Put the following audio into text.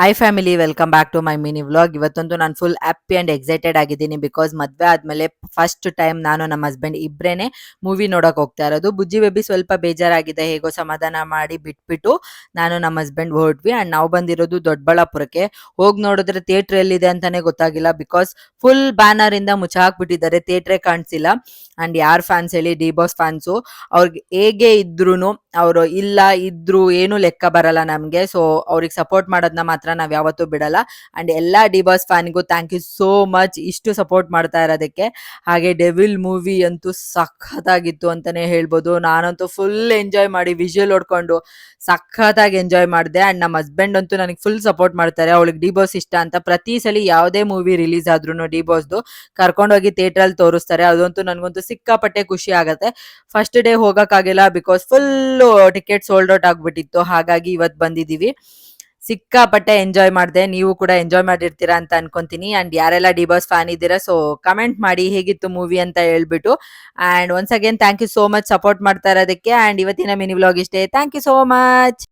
Hi family, welcome back to my mini vlog. ಇವತ್ತಂತೂ ನಾನು full happy and excited ಆಗಿದ್ದೀನಿ. Because ಮದುವೆ ಆದಮೇಲೆ ಫಸ್ಟ್ ಟೈಮ್ ನಾನು ನಮ್ಮ ಹಸ್ಬೆಂಡ್ ಇಬ್ಬರೇ ಮೂವಿ ನೋಡೋಕೆ ಹೋಗ್ತಾ ಇರೋದು. ಬುಜ್ಜಿ ಬೇಬಿ ಸ್ವಲ್ಪ ಬೇಜಾರಾಗಿದೆ, ಹೇಗೋ ಸಮಾಧಾನ ಮಾಡಿ ಬಿಟ್ಬಿಟ್ಟು ನಾನು ನಮ್ಮ ಹಸ್ಬೆಂಡ್ ಹೊರಟ್ವಿ. ಆ್ಯಂಡ್ ನಾವು ಬಂದಿರೋದು ದೊಡ್ಡಬಳ್ಳಾಪುರಕ್ಕೆ. ಹೋಗಿ ನೋಡಿದ್ರೆ ಥಿಯೇಟ್ರ್ ಎಲ್ಲಿದೆ ಅಂತಲೇ ಗೊತ್ತಾಗಿಲ್ಲ. ಬಿಕಾಸ್ ಫುಲ್ ಬ್ಯಾನರಿಂದ ಮುಚ್ಚಾಕ್ಬಿಟ್ಟಿದ್ದಾರೆ, ಥಿಯೇಟ್ರೇ ಕಾಣಿಸಿಲ್ಲ. ಆ್ಯಂಡ್ ಯಾರು ಫ್ಯಾನ್ಸ್ ಹೇಳಿ, ಡಿ ಬಾಸ್ ಫ್ಯಾನ್ಸು. ಅವ್ರಿಗೆ ಹೇಗೆ ಇದ್ರೂ ಅವರು ಇಲ್ಲ ಇದ್ರು ಏನು ಲೆಕ್ಕ ಬರಲ್ಲ ನಮಗೆ. ಸೊ ಅವ್ರಿಗೆ ಸಪೋರ್ಟ್ ಮಾಡೋದನ್ನ ಮಾತ್ರ ನಾವು ಯಾವತ್ತೂ ಬಿಡಲ್ಲ. ಅಂಡ್ ಎಲ್ಲ ಡಿ ಬಾಸ್ ಫ್ಯಾನ್ಗೂ ಥ್ಯಾಂಕ್ ಯು ಸೋ ಮಚ್ ಇಷ್ಟು ಸಪೋರ್ಟ್ ಮಾಡ್ತಾ ಇರೋದಕ್ಕೆ. ಹಾಗೆ ಡೆವಿಲ್ ಮೂವಿ ಅಂತೂ ಸಖತ್ತಾಗಿತ್ತು ಅಂತಾನೆ ಹೇಳ್ಬೋದು. ನಾನಂತೂ ಫುಲ್ ಎಂಜಾಯ್ ಮಾಡಿ ವಿಜುವಲ್ ಹೊಡ್ಕೊಂಡು ಸಖತ್ತಾಗಿ ಎಂಜಾಯ್ ಮಾಡಿದೆ. ಅಂಡ್ ನಮ್ಮ ಹಸ್ಬೆಂಡ್ ಅಂತೂ ನನಗೆ ಫುಲ್ ಸಪೋರ್ಟ್ ಮಾಡ್ತಾರೆ. ಅವಳಿಗೆ ಡಿ ಬಾಸ್ ಇಷ್ಟ ಅಂತ ಪ್ರತಿ ಸಲ ಯಾವುದೇ ಮೂವಿ ರಿಲೀಸ್ ಆದ್ರೂ ಡಿ ಬಾಸ್ದು ಕರ್ಕೊಂಡೋಗಿ ಥಿಯೇಟ್ರಲ್ಲಿ ತೋರಿಸ್ತಾರೆ. ಅದಂತೂ ನನಗಂತೂ ಸಿಕ್ಕಾಪಟ್ಟೆ ಖುಷಿ ಆಗುತ್ತೆ. ಫಸ್ಟ್ ಡೇ ಹೋಗೋಕ್ಕಾಗಿಲ್ಲ, because full ticket sold out ಆಗಿಬಿಟ್ಟಿತ್ತು. ಹಾಗಾಗಿ ಇವತ್ತು ಬಂದಿದ್ದೀವಿ. ಸಿಕ್ಕಾಪಟ್ಟೆ ಎಂಜಾಯ್ ಮಾಡಿದೆ. ನೀವು ಕೂಡ ಎಂಜಾಯ್ ಮಾಡಿರ್ತೀರಾ ಅಂತ ಅನ್ಕೊಂತೀನಿ. ಅಂಡ್ ಯಾರೆಲ್ಲ ಡಿ ಬಾಸ್ ಫ್ಯಾನ್ ಇದ್ದೀರಾ, ಸೊ ಕಮೆಂಟ್ ಮಾಡಿ ಹೇಗಿತ್ತು ಮೂವಿ ಅಂತ ಹೇಳ್ಬಿಟ್ಟು. And once again thank you so much support ಮಾಡ್ತಾ ಇರೋದಕ್ಕೆ. ಅಂಡ್ ಇವತ್ತಿನ ಮಿನಿ ವ್ಲಾಗ್ ಇಷ್ಟೇ. Thank you so much.